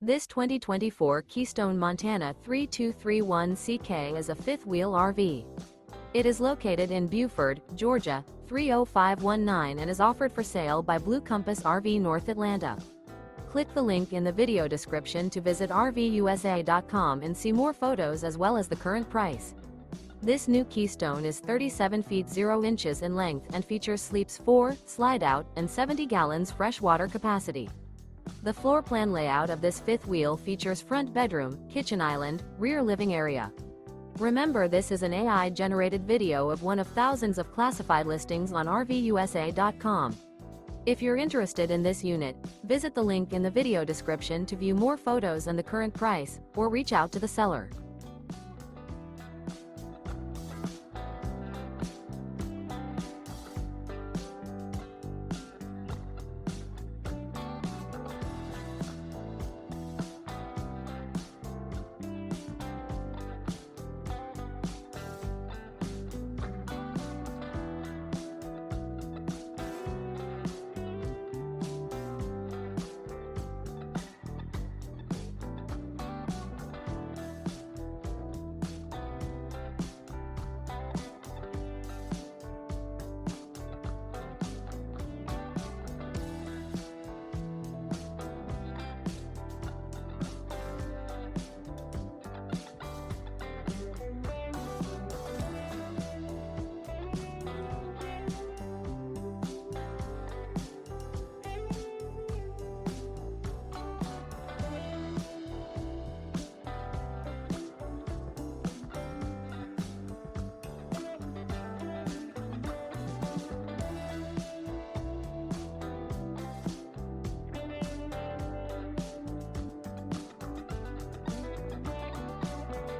This 2024 Keystone Montana 3231CK is a fifth-wheel RV. It is located in Buford, Georgia, 30519 and is offered for sale by Blue Compass RV North Atlanta. Click the link in the video description to visit RVUSA.com and see more photos as well as the current price. This new Keystone is 37 feet 0 inches in length and features sleeps 4, slide-out, and 70 gallons fresh water capacity. The floor plan layout of this fifth wheel features front bedroom, kitchen island, rear living area. Remember, this is an AI-generated video of one of thousands of classified listings on RVUSA.com. If you're interested in this unit, visit the link in the video description to view more photos and the current price, or reach out to the seller.